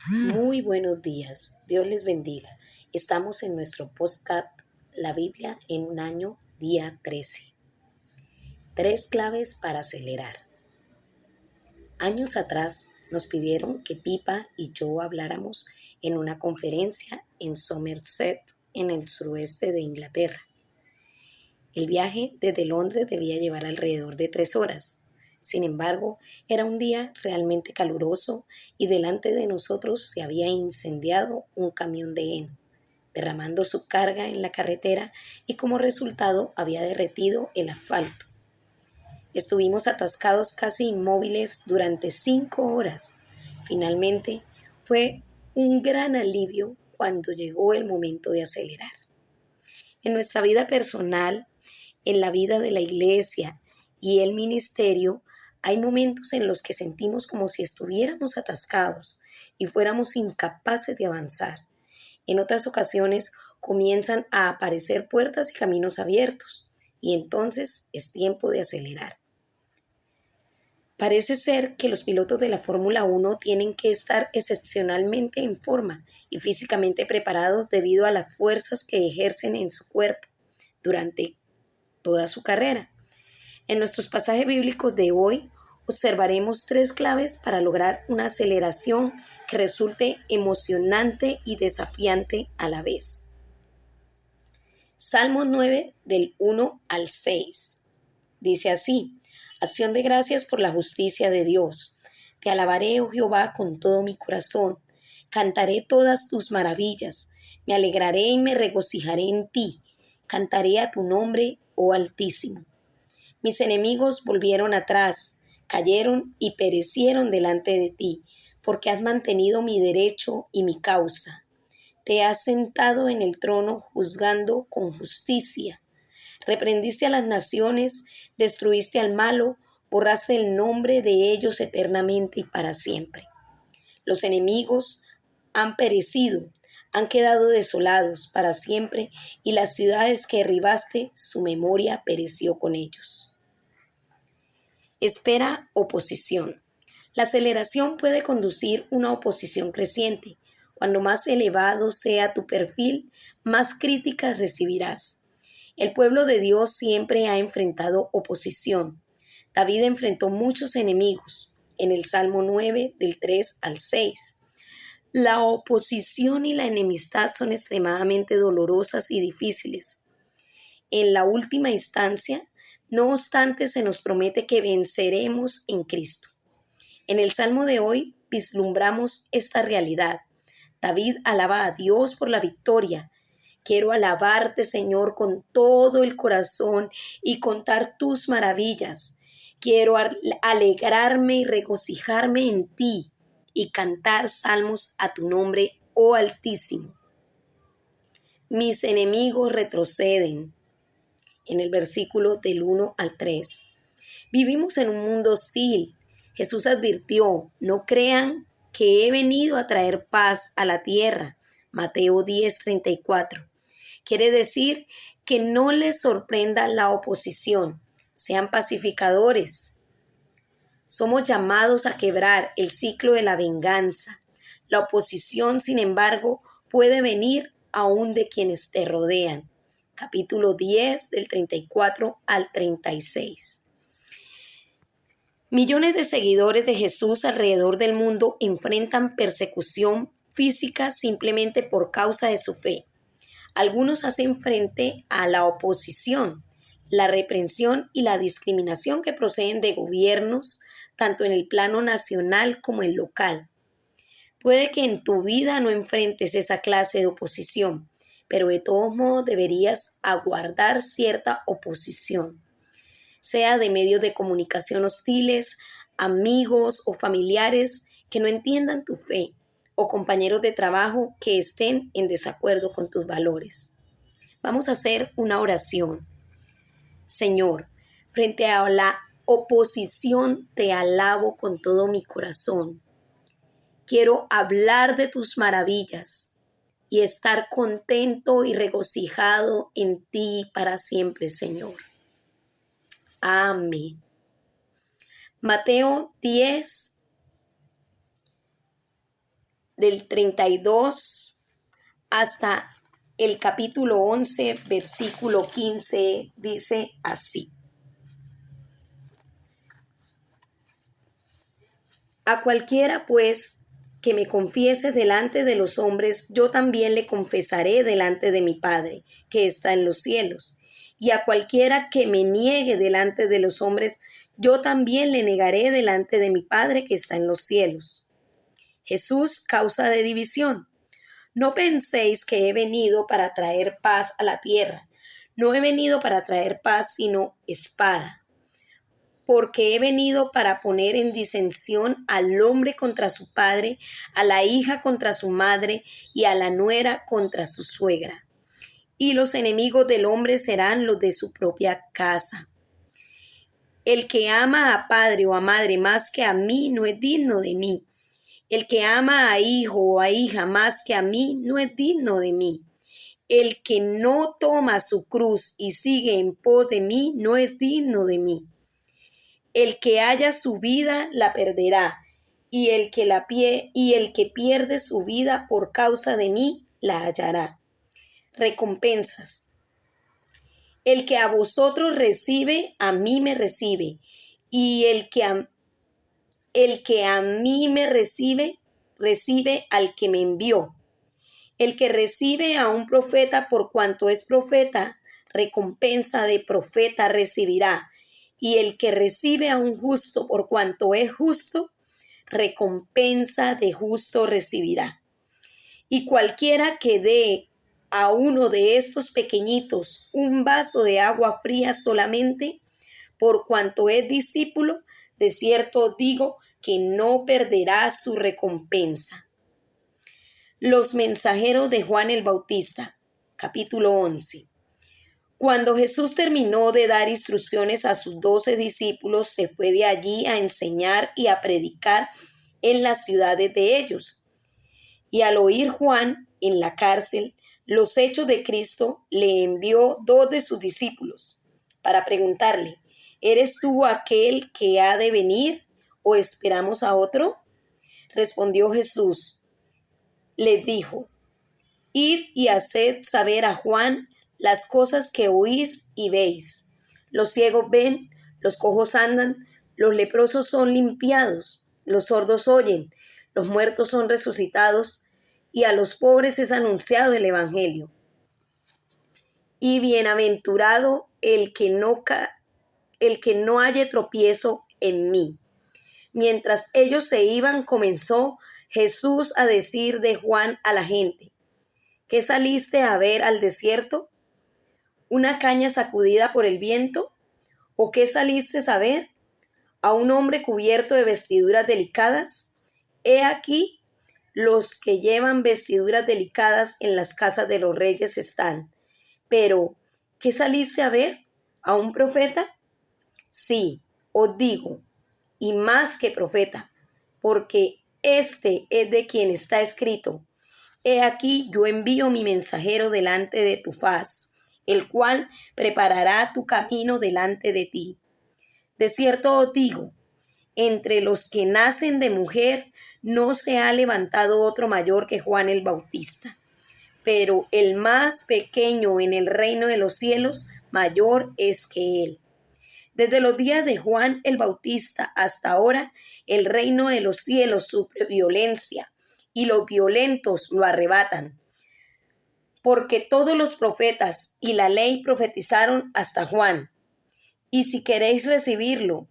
Muy buenos días, Dios les bendiga. Estamos en nuestro podcast La Biblia en un año, día 13. Tres claves para acelerar. Años atrás nos pidieron que Pipa y yo habláramos en una conferencia en Somerset, en el suroeste de Inglaterra. El viaje desde Londres debía llevar alrededor de 3 horas. Sin embargo, era un día realmente caluroso y delante de nosotros se había incendiado un camión de heno, derramando su carga en la carretera y como resultado había derretido el asfalto. Estuvimos atascados casi inmóviles durante 5 horas. Finalmente, fue un gran alivio cuando llegó el momento de acelerar. En nuestra vida personal, en la vida de la iglesia y el ministerio, hay momentos en los que sentimos como si estuviéramos atascados y fuéramos incapaces de avanzar. En otras ocasiones comienzan a aparecer puertas y caminos abiertos, y entonces es tiempo de acelerar. Parece ser que los pilotos de la Fórmula 1 tienen que estar excepcionalmente en forma y físicamente preparados debido a las fuerzas que ejercen en su cuerpo durante toda su carrera. En nuestros pasajes bíblicos de hoy observaremos tres claves para lograr una aceleración que resulte emocionante y desafiante a la vez. Salmo 9 del 1 al 6. Dice así: Acción de gracias por la justicia de Dios. Te alabaré, oh Jehová, con todo mi corazón. Cantaré todas tus maravillas. Me alegraré y me regocijaré en ti. Cantaré a tu nombre, oh Altísimo. Mis enemigos volvieron atrás, cayeron y perecieron delante de ti, porque has mantenido mi derecho y mi causa. Te has sentado en el trono juzgando con justicia. Reprendiste a las naciones, destruiste al malo, borraste el nombre de ellos eternamente y para siempre. Los enemigos han perecido, han quedado desolados para siempre, y las ciudades que derribaste, su memoria pereció con ellos. Espera oposición. La aceleración puede conducir una oposición creciente. Cuando más elevado sea tu perfil, más críticas recibirás. El pueblo de Dios siempre ha enfrentado oposición. David enfrentó muchos enemigos. En el Salmo 9, del 3 al 6. La oposición y la enemistad son extremadamente dolorosas y difíciles. En la última instancia, no obstante, se nos promete que venceremos en Cristo. En el Salmo de hoy vislumbramos esta realidad. David alaba a Dios por la victoria. Quiero alabarte, Señor, con todo el corazón y contar tus maravillas. Quiero alegrarme y regocijarme en ti y cantar salmos a tu nombre, oh Altísimo. Mis enemigos retroceden. En el versículo del 1 al 3. Vivimos en un mundo hostil. Jesús advirtió: no crean que he venido a traer paz a la tierra. Mateo 10:34. Quiere decir que no les sorprenda la oposición. Sean pacificadores. Somos llamados a quebrar el ciclo de la venganza. La oposición, sin embargo, puede venir aún de quienes te rodean. Capítulo 10, del 34 al 36. Millones de seguidores de Jesús alrededor del mundo enfrentan persecución física simplemente por causa de su fe. Algunos hacen frente a la oposición, la reprensión y la discriminación que proceden de gobiernos, tanto en el plano nacional como el local. Puede que en tu vida no enfrentes esa clase de oposición, pero de todos modos deberías aguardar cierta oposición, sea de medios de comunicación hostiles, amigos o familiares que no entiendan tu fe, o compañeros de trabajo que estén en desacuerdo con tus valores. Vamos a hacer una oración. Señor, frente a la oposición te alabo con todo mi corazón. Quiero hablar de tus maravillas y estar contento y regocijado en ti para siempre, Señor. Amén. Mateo 10, del 32 hasta el capítulo 11, versículo 15, dice así. A cualquiera, pues, que me confiese delante de los hombres, yo también le confesaré delante de mi Padre, que está en los cielos. Y a cualquiera que me niegue delante de los hombres, yo también le negaré delante de mi Padre, que está en los cielos. Jesús, causa de división. No penséis que he venido para traer paz a la tierra. No he venido para traer paz, sino espada. Porque he venido para poner en disensión al hombre contra su padre, a la hija contra su madre y a la nuera contra su suegra. Y los enemigos del hombre serán los de su propia casa. El que ama a padre o a madre más que a mí no es digno de mí. El que ama a hijo o a hija más que a mí no es digno de mí. El que no toma su cruz y sigue en pos de mí no es digno de mí. El que haya su vida la perderá, y el que pierde su vida por causa de mí la hallará. Recompensas. El que a vosotros recibe, a mí me recibe, y el que a mí me recibe, recibe al que me envió. El que recibe a un profeta por cuanto es profeta, recompensa de profeta recibirá. Y el que recibe a un justo por cuanto es justo, recompensa de justo recibirá. Y cualquiera que dé a uno de estos pequeñitos un vaso de agua fría solamente, por cuanto es discípulo, de cierto digo que no perderá su recompensa. Los mensajeros de Juan el Bautista, capítulo 11. Cuando Jesús terminó de dar instrucciones a sus 12 discípulos, se fue de allí a enseñar y a predicar en las ciudades de ellos. Y al oír Juan en la cárcel los hechos de Cristo, le envió 2 de sus discípulos para preguntarle: ¿eres tú aquel que ha de venir o esperamos a otro? Respondió Jesús, les dijo: id y haced saber a Juan las cosas que oís y veis. Los ciegos ven, los cojos andan, los leprosos son limpiados, los sordos oyen, los muertos son resucitados, y a los pobres es anunciado el Evangelio. Y bienaventurado el que no halle tropiezo en mí. Mientras ellos se iban, comenzó Jesús a decir de Juan a la gente: ¿qué saliste a ver al desierto? ¿Una caña sacudida por el viento? ¿O qué saliste a ver? ¿A un hombre cubierto de vestiduras delicadas? He aquí, los que llevan vestiduras delicadas en las casas de los reyes están. Pero, ¿qué saliste a ver? ¿A un profeta? Sí, os digo, y más que profeta, porque este es de quien está escrito: he aquí yo envío mi mensajero delante de tu faz, el cual preparará tu camino delante de ti. De cierto os digo, entre los que nacen de mujer no se ha levantado otro mayor que Juan el Bautista, pero el más pequeño en el reino de los cielos mayor es que él. Desde los días de Juan el Bautista hasta ahora, el reino de los cielos sufre violencia, y los violentos lo arrebatan. Porque todos los profetas y la ley profetizaron hasta Juan. Y si queréis recibirlo,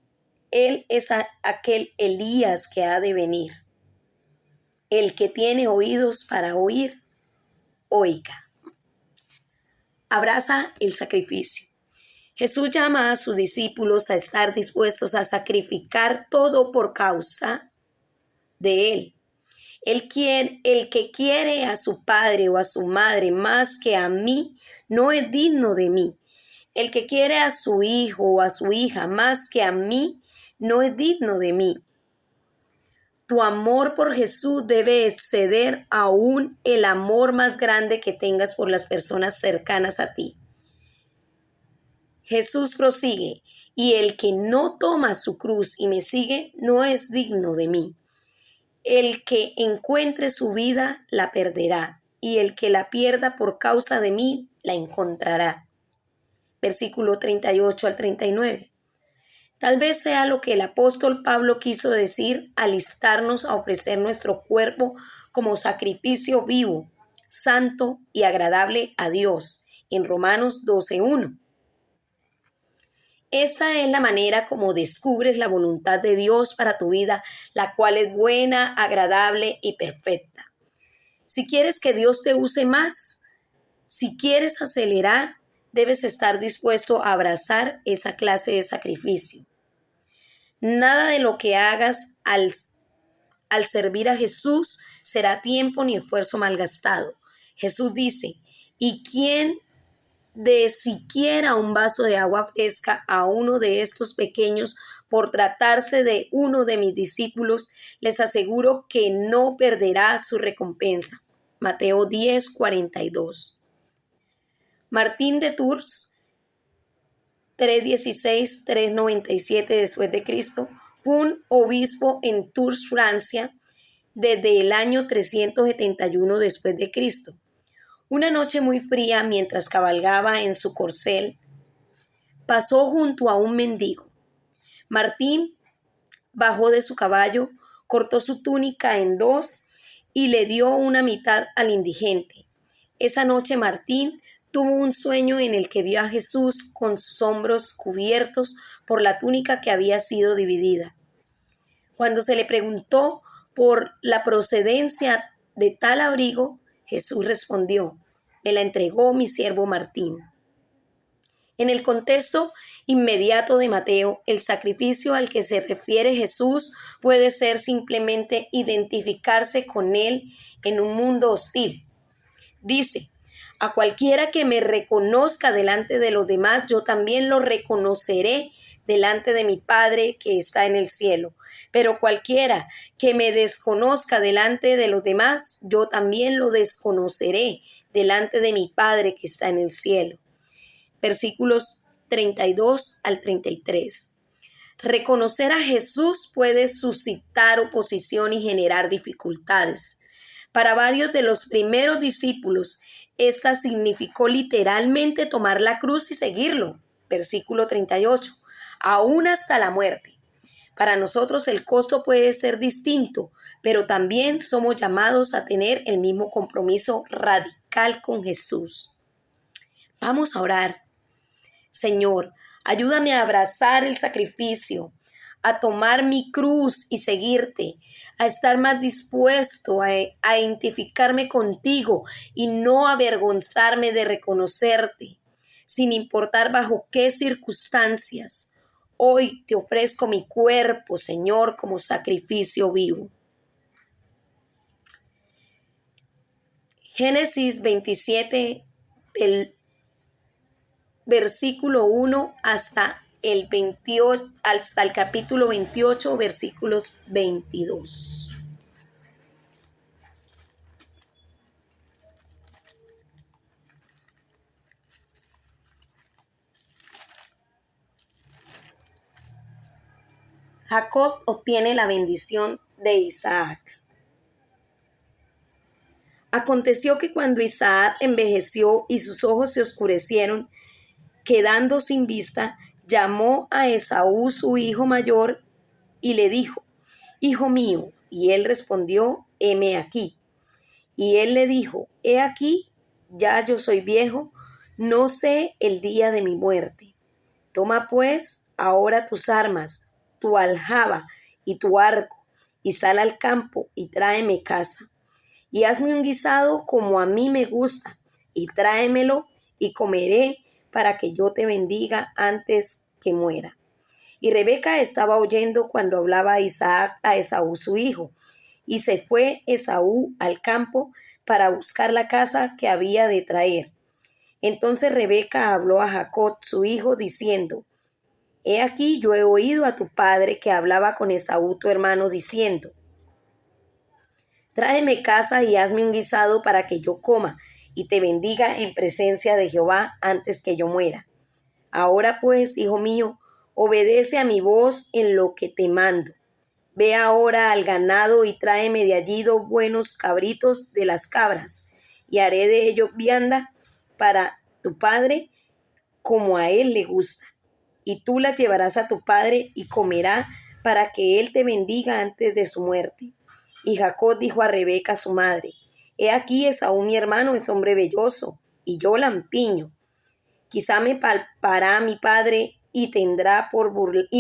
él es aquel Elías que ha de venir. El que tiene oídos para oír, oiga. Abraza el sacrificio. Jesús llama a sus discípulos a estar dispuestos a sacrificar todo por causa de Él. El que quiere a su padre o a su madre más que a mí, no es digno de mí. El que quiere a su hijo o a su hija más que a mí, no es digno de mí. Tu amor por Jesús debe exceder aún el amor más grande que tengas por las personas cercanas a ti. Jesús prosigue: y el que no toma su cruz y me sigue, no es digno de mí. El que encuentre su vida la perderá, y el que la pierda por causa de mí la encontrará. Versículo 38 al 39. Tal vez sea lo que el apóstol Pablo quiso decir al instarnos a ofrecer nuestro cuerpo como sacrificio vivo, santo y agradable a Dios, en Romanos 12:1. Esta es la manera como descubres la voluntad de Dios para tu vida, la cual es buena, agradable y perfecta. Si quieres que Dios te use más, si quieres acelerar, debes estar dispuesto a abrazar esa clase de sacrificio. Nada de lo que hagas al servir a Jesús será tiempo ni esfuerzo malgastado. Jesús dice, ¿y quién de siquiera un vaso de agua fresca a uno de estos pequeños por tratarse de uno de mis discípulos? Les aseguro que no perderá su recompensa. Mateo 10:42. Martín de Tours, 316-397 después de Cristo, fue un obispo en Tours, Francia, desde el año 371 después de Cristo. Una noche muy fría, mientras cabalgaba en su corcel, pasó junto a un mendigo. Martín bajó de su caballo, cortó su túnica en dos y le dio una mitad al indigente. Esa noche Martín tuvo un sueño en el que vio a Jesús con sus hombros cubiertos por la túnica que había sido dividida. Cuando se le preguntó por la procedencia de tal abrigo, Jesús respondió, me la entregó mi siervo Martín. En el contexto inmediato de Mateo, el sacrificio al que se refiere Jesús puede ser simplemente identificarse con él en un mundo hostil. Dice, a cualquiera que me reconozca delante de los demás, yo también lo reconoceré delante de mi Padre que está en el cielo. Pero cualquiera que me desconozca delante de los demás, yo también lo desconoceré delante de mi Padre que está en el cielo. Versículos 32 al 33. Reconocer a Jesús puede suscitar oposición y generar dificultades. Para varios de los primeros discípulos, esta significó literalmente tomar la cruz y seguirlo. Versículo 38. Aún hasta la muerte. Para nosotros el costo puede ser distinto, pero también somos llamados a tener el mismo compromiso radical con Jesús. Vamos a orar. Señor, ayúdame a abrazar el sacrificio, a tomar mi cruz y seguirte, a estar más dispuesto a identificarme contigo y no avergonzarme de reconocerte, sin importar bajo qué circunstancias. Hoy te ofrezco mi cuerpo, Señor, como sacrificio vivo. Génesis 27, del versículo 1 hasta el capítulo 28, versículos 22. Jacob obtiene la bendición de Isaac. Aconteció que cuando Isaac envejeció y sus ojos se oscurecieron, quedando sin vista, llamó a Esaú su hijo mayor y le dijo, Hijo mío, y él respondió, heme aquí. Y él le dijo, he aquí, ya yo soy viejo, no sé el día de mi muerte. Toma pues ahora tus armas, tu aljaba y tu arco, y sal al campo y tráeme caza. Y hazme un guisado como a mí me gusta, y tráemelo y comeré para que yo te bendiga antes que muera. Y Rebeca estaba oyendo cuando hablaba Isaac a Esaú su hijo, y se fue Esaú al campo para buscar la caza que había de traer. Entonces Rebeca habló a Jacob su hijo, diciendo, He aquí yo he oído a tu padre que hablaba con Esaú tu hermano, diciendo, Tráeme caza y hazme un guisado para que yo coma, y te bendiga en presencia de Jehová antes que yo muera. Ahora pues, hijo mío, obedece a mi voz en lo que te mando. Ve ahora al ganado y tráeme de allí 2 buenos cabritos de las cabras, y haré de ellos vianda para tu padre como a él le gusta. Y tú las llevarás a tu padre y comerá para que él te bendiga antes de su muerte. Y Jacob dijo a Rebeca su madre: He aquí, Esaú mi hermano es hombre velloso, y yo lampiño. Quizá me palpará mi padre y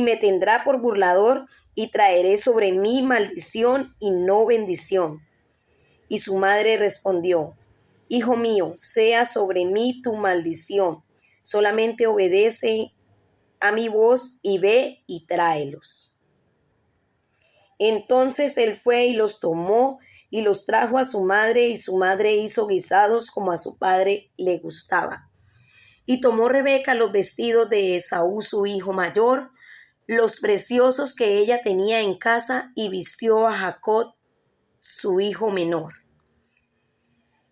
me tendrá por burlador, y traeré sobre mí maldición y no bendición. Y su madre respondió: Hijo mío, sea sobre mí tu maldición, solamente obedece a mi voz y ve y tráelos. Entonces él fue y los tomó y los trajo a su madre, y su madre hizo guisados como a su padre le gustaba. Y tomó Rebeca los vestidos de Esaú su hijo mayor, los preciosos que ella tenía en casa, y vistió a Jacob su hijo menor.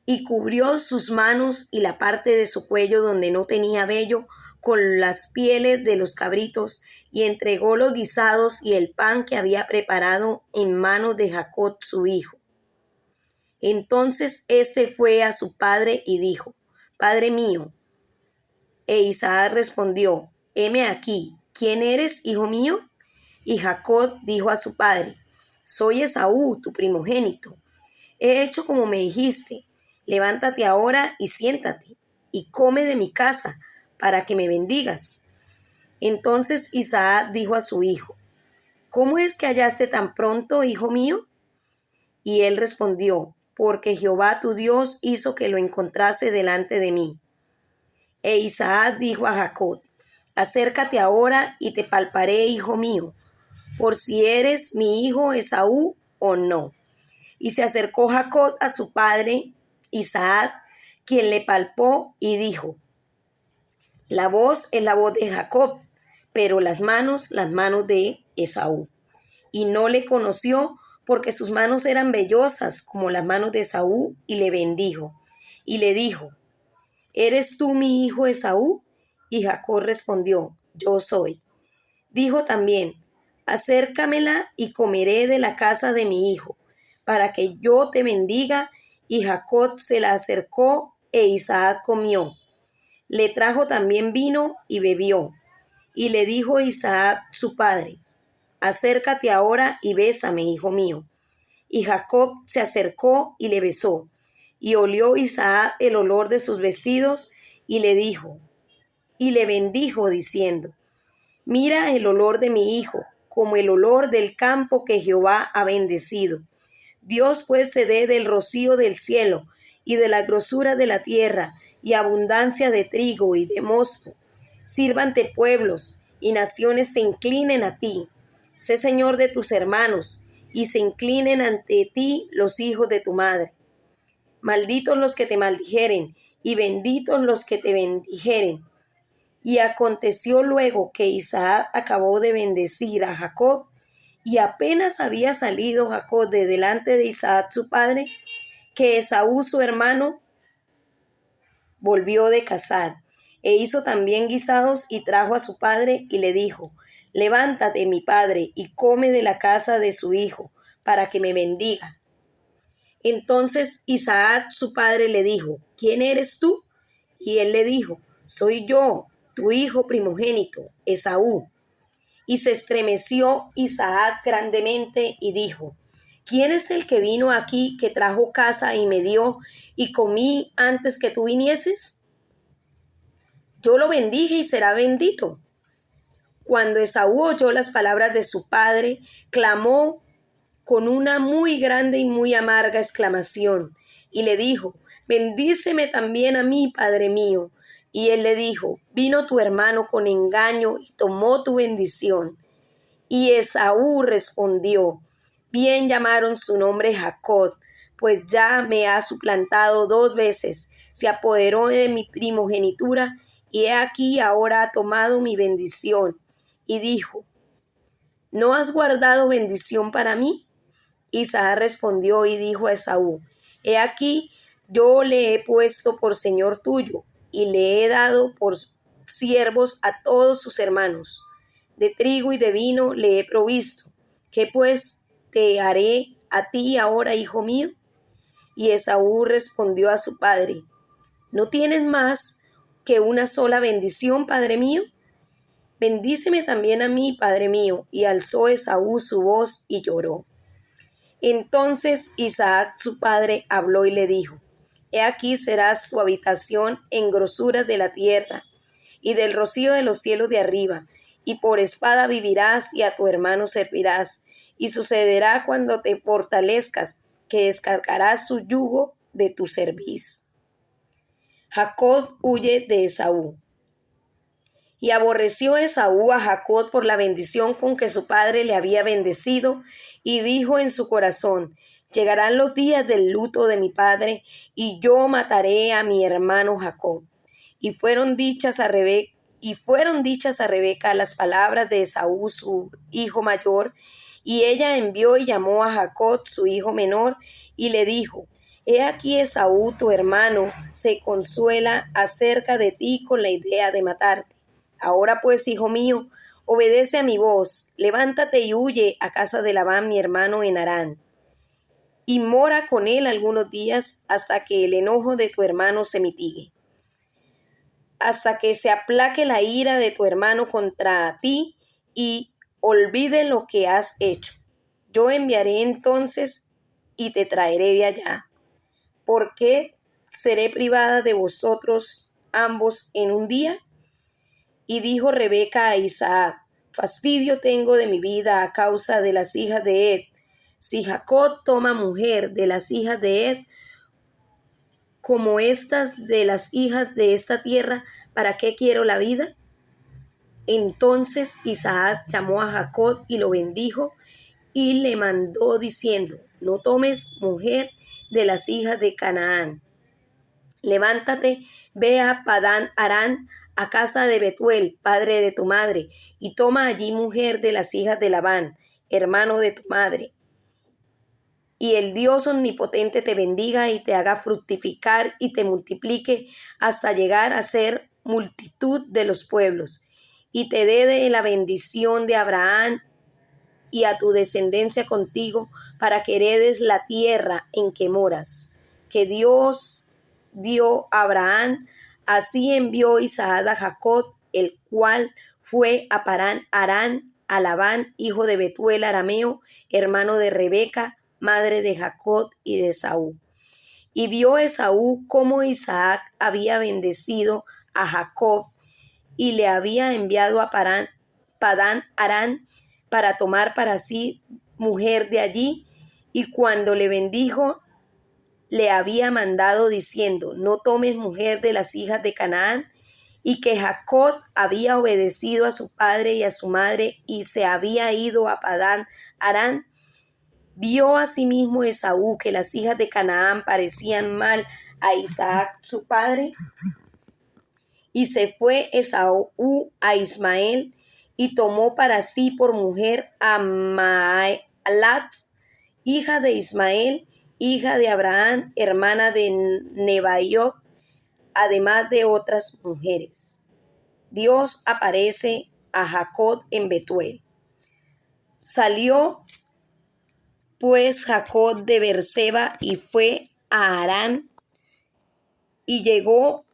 Y cubrió sus manos y la parte de su cuello donde no tenía vello con las pieles de los cabritos, y entregó los guisados y el pan que había preparado en manos de Jacob su hijo. Entonces éste fue a su padre y dijo: Padre mío. E Isaac respondió: Heme aquí, ¿quién eres, hijo mío? Y Jacob dijo a su padre: Soy Esaú, tu primogénito. He hecho como me dijiste. Levántate ahora y siéntate, y come de mi casa, para que me bendigas. Entonces Isaac dijo a su hijo: ¿Cómo es que hallaste tan pronto, hijo mío? Y él respondió: Porque Jehová tu Dios hizo que lo encontrase delante de mí. E Isaac dijo a Jacob: Acércate ahora y te palparé, hijo mío, por si eres mi hijo Esaú o no. Y se acercó Jacob a su padre Isaac, quien le palpó y dijo: La voz es la voz de Jacob, pero las manos de Esaú. Y no le conoció, porque sus manos eran vellosas como las manos de Esaú, y le bendijo. Y le dijo: ¿Eres tú mi hijo Esaú? Y Jacob respondió: Yo soy. Dijo también: Acércamela y comeré de la casa de mi hijo, para que yo te bendiga. Y Jacob se la acercó, e Isaac comió. Le trajo también vino y bebió. Y le dijo Isaac su padre: Acércate ahora y bésame, hijo mío. Y Jacob se acercó y le besó. Y olió Isaac el olor de sus vestidos, y le bendijo diciendo: Mira el olor de mi hijo, como el olor del campo que Jehová ha bendecido. Dios pues te dé del rocío del cielo, y de la grosura de la tierra, y abundancia de trigo y de mosto. Sírvante pueblos, y naciones se inclinen a ti. Sé Señor de tus hermanos, y se inclinen ante ti los hijos de tu madre. Malditos los que te maldijeren, y benditos los que te bendijeren. Y aconteció luego que Isaac acabó de bendecir a Jacob, y apenas había salido Jacob de delante de Isaac su padre, que Esaú su hermano volvió de cazar, e hizo también guisados y trajo a su padre, y le dijo: Levántate, mi padre, y come de la casa de su hijo, para que me bendiga. Entonces Isaac su padre le dijo: ¿Quién eres tú? Y él le dijo: Soy yo, tu hijo primogénito, Esaú. Y se estremeció Isaac grandemente y dijo: ¿Quién es el que vino aquí, que trajo caza y me dio, y comí antes que tú vinieses? Yo lo bendije y será bendito. Cuando Esaú oyó las palabras de su padre, clamó con una muy grande y muy amarga exclamación, y le dijo: Bendíceme también a mí, padre mío. Y él le dijo: Vino tu hermano con engaño y tomó tu bendición. Y Esaú respondió: Bien llamaron su nombre Jacob, pues ya me ha suplantado 2 veces, se apoderó de mi primogenitura, y he aquí ahora ha tomado mi bendición. Y dijo: ¿No has guardado bendición para mí? Isaac respondió y dijo a Esaú: He aquí, yo le he puesto por señor tuyo, y le he dado por siervos a todos sus hermanos. De trigo y de vino le he provisto, ¿Qué pues te haré a ti ahora, hijo mío? Y Esaú respondió a su padre: ¿No tienes más que una sola bendición, padre mío? Bendíceme también a mí, padre mío. Y alzó Esaú su voz y lloró. Entonces Isaac su padre habló y le dijo: He aquí serás tu habitación en grosuras de la tierra y del rocío de los cielos de arriba, y por espada vivirás y a tu hermano servirás. Y sucederá cuando te fortalezcas, que descargarás su yugo de tu cerviz. Jacob huye de Esaú. Y aborreció Esaú a Jacob por la bendición con que su padre le había bendecido, y dijo en su corazón: Llegarán los días del luto de mi padre, y yo mataré a mi hermano Jacob. Y fueron dichas a Rebeca las palabras de Esaú, su hijo mayor, y ella envió y llamó a Jacob, su hijo menor, y le dijo: He aquí Esaú, tu hermano, se consuela acerca de ti con la idea de matarte. Ahora pues, hijo mío, obedece a mi voz, levántate y huye a casa de Labán, mi hermano, en Harán, y mora con él algunos días hasta que el enojo de tu hermano se mitigue, hasta que se aplaque la ira de tu hermano contra ti y olvide lo que has hecho. Yo enviaré entonces y te traeré de allá. ¿Por qué seré privada de vosotros ambos en un día? Y dijo Rebeca a Isaac: Fastidio tengo de mi vida a causa de las hijas de Ed. Si Jacob toma mujer de las hijas de Ed, como estas de las hijas de esta tierra, ¿para qué quiero la vida? Entonces Isaac llamó a Jacob y lo bendijo y le mandó diciendo: No tomes mujer de las hijas de Canaán. Levántate, ve a Padán Aram, a casa de Betuel, padre de tu madre, y toma allí mujer de las hijas de Labán, hermano de tu madre. Y el Dios omnipotente te bendiga y te haga fructificar y te multiplique hasta llegar a ser multitud de los pueblos, y te dé de la bendición de Abraham y a tu descendencia contigo, para que heredes la tierra en que moras, que Dios dio a Abraham. Así envió Isaac a Jacob, el cual fue a Padán Aram, a Labán, hijo de Betuel arameo, hermano de Rebeca, madre de Jacob y de Esaú. Y vio Esaú cómo Isaac había bendecido a Jacob y le había enviado a Padán Aram para tomar para sí mujer de allí, y cuando le bendijo, le había mandado diciendo: No tomes mujer de las hijas de Canaán, y que Jacob había obedecido a su padre y a su madre, y se había ido a Padán Aram. Vio asimismo Esaú que las hijas de Canaán parecían mal a Isaac su padre, y se fue Esaú a Ismael, y tomó para sí por mujer a Maalat, hija de Ismael, hija de Abraham, hermana de Nebaiot, además de otras mujeres. Dios aparece a Jacob en Betuel. Salió pues Jacob de Beerseba y fue a Harán, y llegó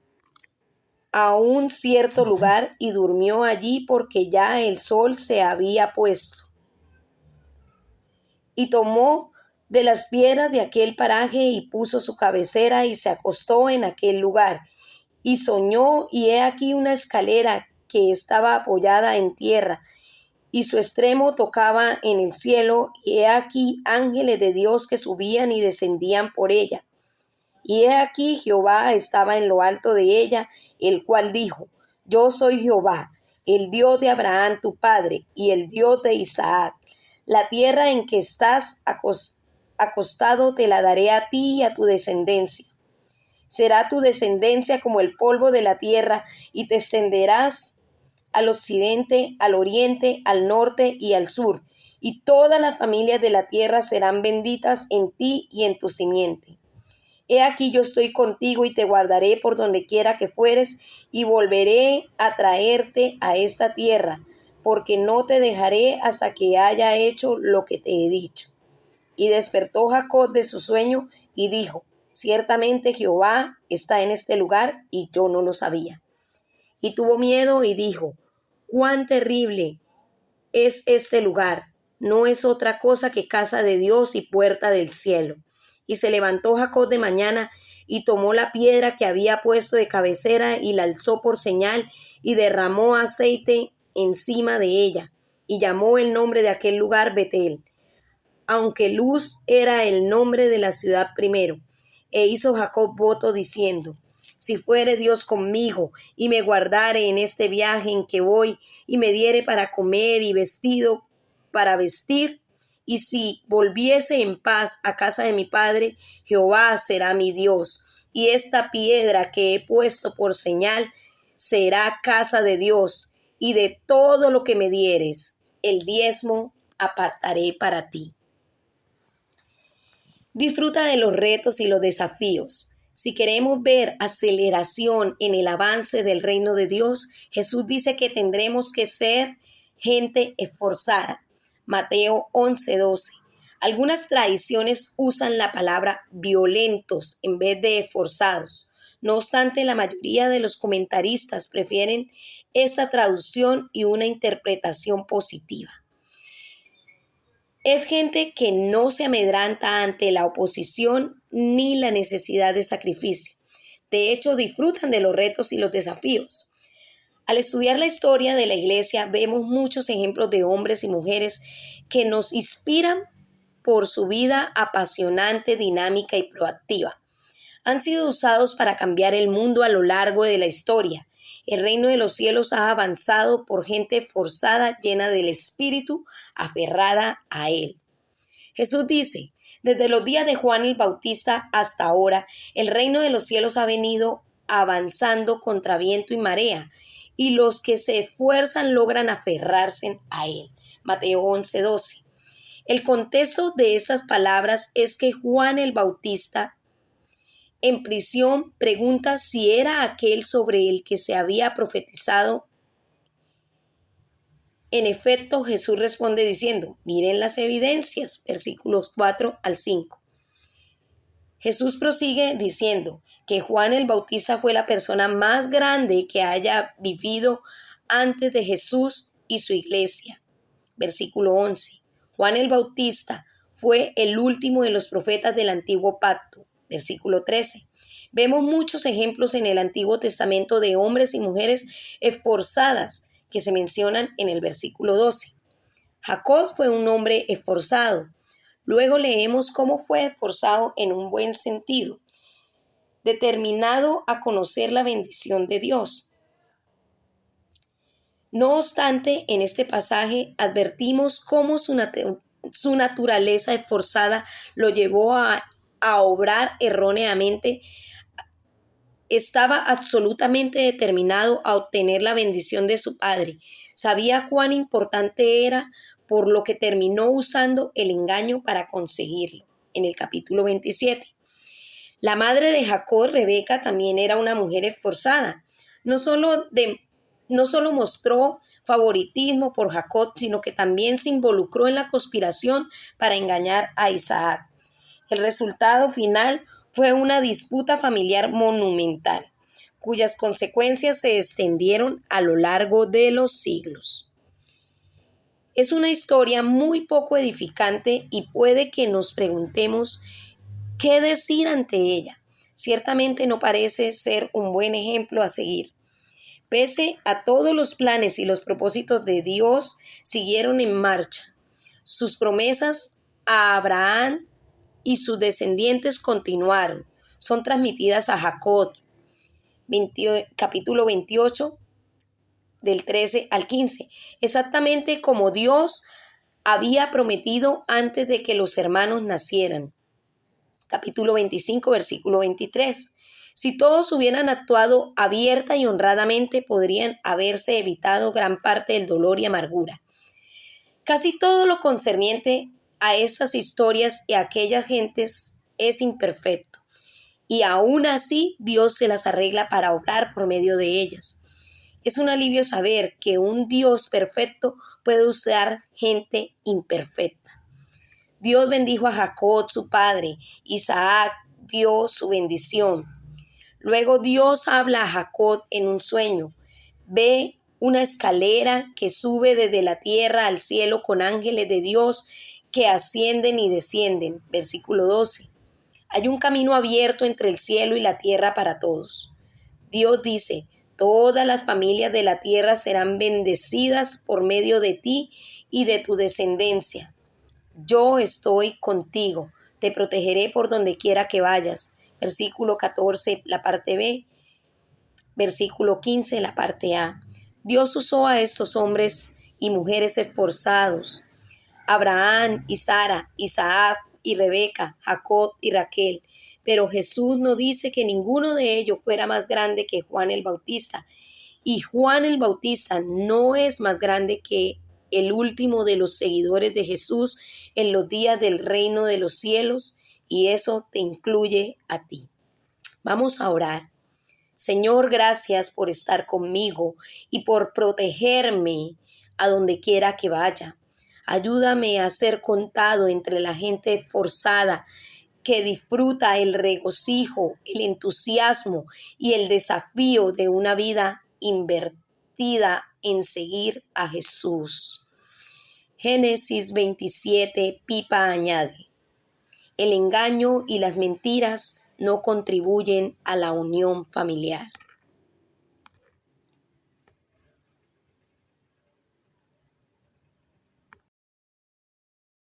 a un cierto lugar y durmió allí porque ya el sol se había puesto. Y tomó de las piedras de aquel paraje y puso su cabecera y se acostó en aquel lugar. Y soñó, y he aquí una escalera que estaba apoyada en tierra, y su extremo tocaba en el cielo, y he aquí ángeles de Dios que subían y descendían por ella. Y he aquí Jehová estaba en lo alto de ella, el cual dijo: Yo soy Jehová, el Dios de Abraham tu padre, y el Dios de Isaac. La tierra en que estás acostado te la daré a ti y a tu descendencia. Será tu descendencia como el polvo de la tierra, y te extenderás al occidente, al oriente, al norte y al sur, y todas las familias de la tierra serán benditas en ti y en tu simiente. He aquí yo estoy contigo y te guardaré por donde quiera que fueres, y volveré a traerte a esta tierra, porque no te dejaré hasta que haya hecho lo que te he dicho. Y despertó Jacob de su sueño y dijo: ciertamente Jehová está en este lugar y yo no lo sabía. Y tuvo miedo y dijo: cuán terrible es este lugar. No es otra cosa que casa de Dios y puerta del cielo. Y se levantó Jacob de mañana y tomó la piedra que había puesto de cabecera y la alzó por señal y derramó aceite encima de ella y llamó el nombre de aquel lugar Betel, aunque Luz era el nombre de la ciudad primero. E hizo Jacob voto diciendo: si fuere Dios conmigo y me guardare en este viaje en que voy y me diere para comer y vestido para vestir, y si volviese en paz a casa de mi padre, Jehová será mi Dios, y esta piedra que he puesto por señal será casa de Dios, y de todo lo que me dieres, el diezmo apartaré para ti. Disfruta de los retos y los desafíos. Si queremos ver aceleración en el avance del reino de Dios, Jesús dice que tendremos que ser gente esforzada. Mateo 11:12. Algunas tradiciones usan la palabra violentos en vez de esforzados. No obstante, la mayoría de los comentaristas prefieren esta traducción y una interpretación positiva. Es gente que no se amedranta ante la oposición ni la necesidad de sacrificio. De hecho, disfrutan de los retos y los desafíos. Al estudiar la historia de la iglesia, vemos muchos ejemplos de hombres y mujeres que nos inspiran por su vida apasionante, dinámica y proactiva. Han sido usados para cambiar el mundo a lo largo de la historia. El reino de los cielos ha avanzado por gente forzada, llena del Espíritu, aferrada a Él. Jesús dice: desde los días de Juan el Bautista hasta ahora, el reino de los cielos ha venido avanzando contra viento y marea, y los que se esfuerzan logran aferrarse a Él. Mateo 11:12. El contexto de estas palabras es que Juan el Bautista, en prisión, pregunta si era aquel sobre el que se había profetizado. En efecto, Jesús responde diciendo: miren las evidencias, versículos 4 al 5. Jesús prosigue diciendo que Juan el Bautista fue la persona más grande que haya vivido antes de Jesús y su iglesia. Versículo 11. Juan el Bautista fue el último de los profetas del antiguo pacto. Versículo 13. Vemos muchos ejemplos en el Antiguo Testamento de hombres y mujeres esforzadas que se mencionan en el versículo 12. Jacob fue un hombre esforzado. Luego leemos cómo fue esforzado en un buen sentido, determinado a conocer la bendición de Dios. No obstante, en este pasaje advertimos cómo su naturaleza esforzada lo llevó a obrar erróneamente. Estaba absolutamente determinado a obtener la bendición de su padre. Sabía cuán importante era, por lo que terminó usando el engaño para conseguirlo. En el capítulo 27. La madre de Jacob, Rebeca, también era una mujer esforzada. No solo mostró favoritismo por Jacob, sino que también se involucró en la conspiración para engañar a Isaac. El resultado final fue una disputa familiar monumental, cuyas consecuencias se extendieron a lo largo de los siglos. Es una historia muy poco edificante y puede que nos preguntemos qué decir ante ella. Ciertamente no parece ser un buen ejemplo a seguir. Pese a todos los planes y los propósitos de Dios siguieron en marcha. Sus promesas a Abraham y sus descendientes continuaron. Son transmitidas a Jacob, capítulo 28, del 13 al 15, exactamente como Dios había prometido antes de que los hermanos nacieran. Capítulo 25, versículo 23. Si todos hubieran actuado abierta y honradamente, podrían haberse evitado gran parte del dolor y amargura. Casi todo lo concerniente a estas historias y a aquellas gentes es imperfecto, y aún así Dios se las arregla para obrar por medio de ellas. Es un alivio saber que un Dios perfecto puede usar gente imperfecta. Dios bendijo a Jacob, su padre. Isaac dio su bendición. Luego Dios habla a Jacob en un sueño. Ve una escalera que sube desde la tierra al cielo con ángeles de Dios que ascienden y descienden. Versículo 12. Hay un camino abierto entre el cielo y la tierra para todos. Dios dice, todas las familias de la tierra serán bendecidas por medio de ti y de tu descendencia. Yo estoy contigo, te protegeré por donde quiera que vayas. Versículo 14, la parte B. Versículo 15, la parte A. Dios usó a estos hombres y mujeres esforzados. Abraham y Sara, Isaac y Rebeca, Jacob y Raquel. Pero Jesús no dice que ninguno de ellos fuera más grande que Juan el Bautista. Y Juan el Bautista no es más grande que el último de los seguidores de Jesús en los días del reino de los cielos, y eso te incluye a ti. Vamos a orar. Señor, gracias por estar conmigo y por protegerme a donde quiera que vaya. Ayúdame a ser contado entre la gente esforzada que disfruta el regocijo, el entusiasmo y el desafío de una vida invertida en seguir a Jesús. Génesis 27, Pipa añade: el engaño y las mentiras no contribuyen a la unión familiar.